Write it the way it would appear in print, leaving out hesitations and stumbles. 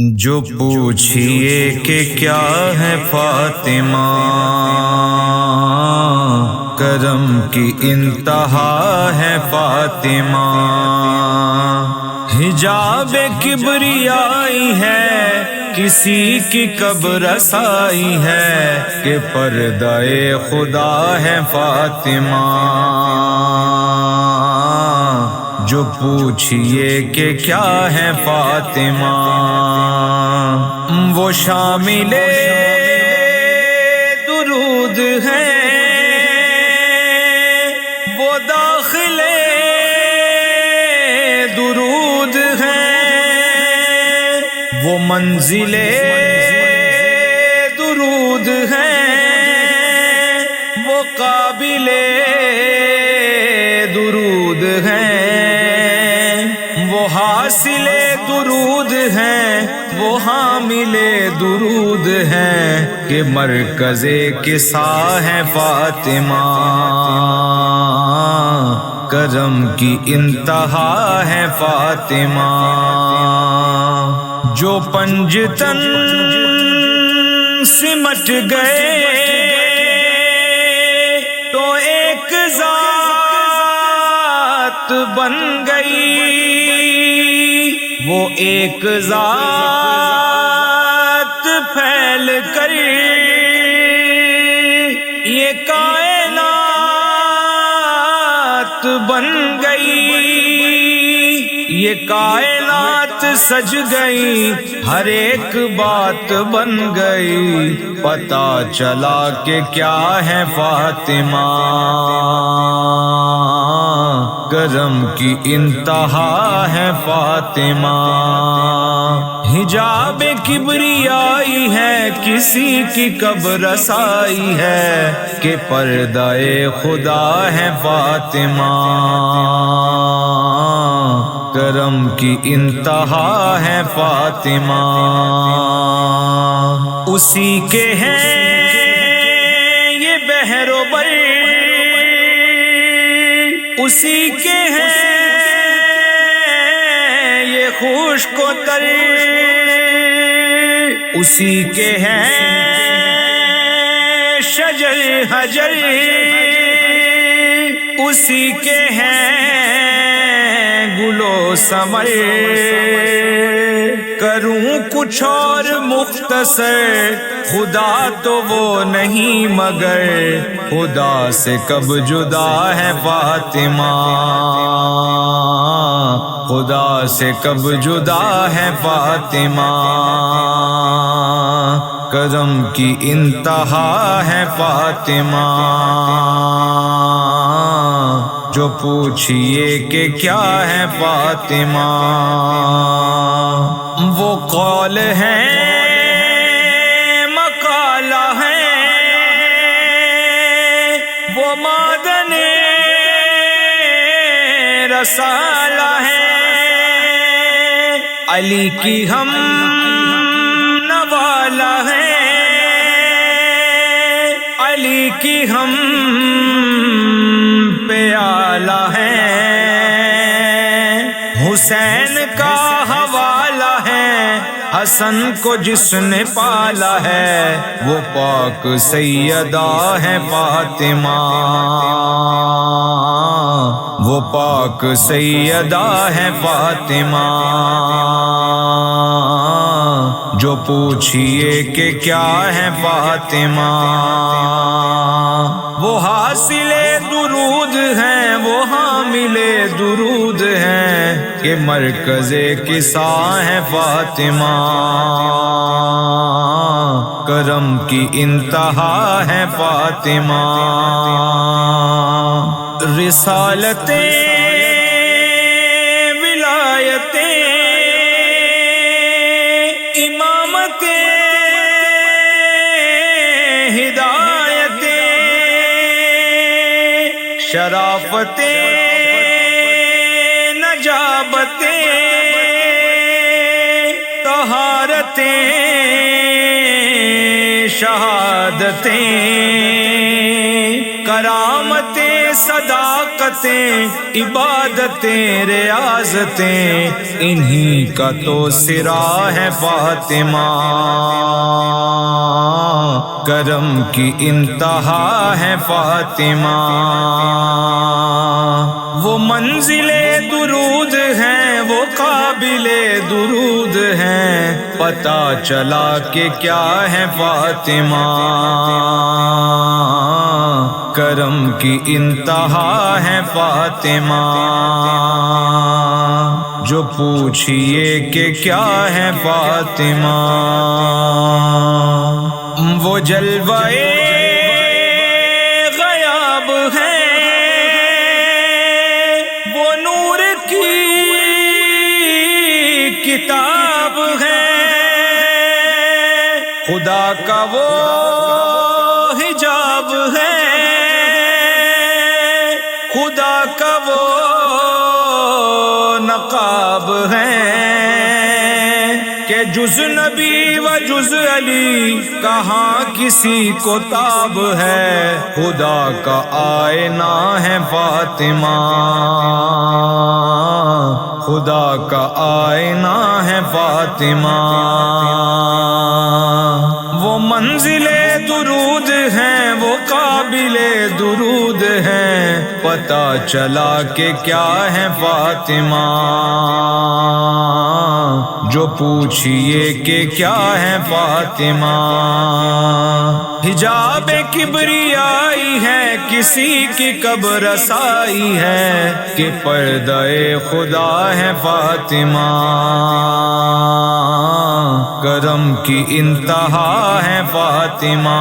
جو پوچھئے کہ کیا ہے فاطمہ، کرم کی انتہا ہے فاطمہ، حجاب کبریائی ہے کسی کی کب رسائی ہے، کہ پردہ خدا ہے فاطمہ۔ جو پوچھئے کہ کیا ہے فاطمہ، وہ شامل درود ہے، وہ داخل درود ہے، وہ منزل درود ہے، وہ قابل درود ہے، وہ حاصل درود ہے، وہ حامل درود ہے، کہ مرکز کسا ہے فاطمہ، کرم کی انتہا ہے فاطمہ۔ جو پنجتن سمٹ گئے تو ایک ذات بن گئی، وہ ایک ذات پھیل کر یہ کائنات بن گئی، یہ کائنات سج گئی، ہر ایک بات بن گئی، پتہ چلا کہ کیا ہے فاطمہ، کرم کی انتہا ہے فاطمہ۔ حجاب کبریائی ہے کسی کی کب رسائی ہے، کہ پردہ خدا ہے فاطمہ، کرم کی انتہا ہے فاطمہ۔ اسی کے ہیں یہ بحر و بر، اسی کے ہیں یہ خشک و تر، اسی کے ہیں شجر حجر، اسی کے ہیں گل و ثمر۔ کروں کچھ اور مختصر، خدا تو وہ نہیں مگر خدا سے کب جدا ہے فاطمہ، خدا سے کب جدا ہے فاطمہ، کرم کی انتہا ہے فاطمہ۔ جو پوچھئے کہ کیا ہے فاطمہ، وہ قول ہے مقالہ ہے، وہ معدن رسالہ ہے، علی کی ہم نوالہ ہے، علی کی ہم پیالہ ہے، حسین کا حوالہ ہے، حسن کو جس نے پالا ہے، وہ پاک سیدہ ہے فاطمہ، وہ پاک سیدہ ہے فاطمہ۔ جو پوچھئے کہ کیا ہے فاطمہ، وہ حاصل درود ہے، وہ حامل درود ہے، کہ مرکز کسا ہے فاطمہ، کرم کی انتہا ہے فاطمہ۔ رسالتیں ولایتیں امامتیں ہدایتیں شرافتیں نجابتیں طہارتیں شہادتیں کرامتیں صداقتیں عبادتیں ریاضتیں انہی کا تو سرا ہے فاطمہ کرم کی انتہا ہے فاطمہ وہ منزل درود ہیں وہ قابل درود ہیں پتہ چلا کہ کیا ہے فاطمہ کرم کی انتہا ہے فاطمہ جو پوچھئے کہ کیا ہے فاطمہ وہ جلوے غیاب ہے وہ نور کی کتاب ہے خدا کا وہ حجاب ہے خدا کا وہ نقاب ہے کہ جز نبی و جز علی کہاں کسی کو تاب ہے خدا کا آئینہ ہے فاطمہ خدا کا آئینہ ہے فاطمہ وہ منزل درود ہیں وہ قابل درود ہیں پتہ چلا کہ کیا ہے فاطمہ جو پوچھئے کہ کیا ہے فاطمہ حجاب کبریائی ہے کسی کی کب رسائی ہے کہ پردہ خدا ہے فاطمہ کرم کی انتہا ہے فاطمہ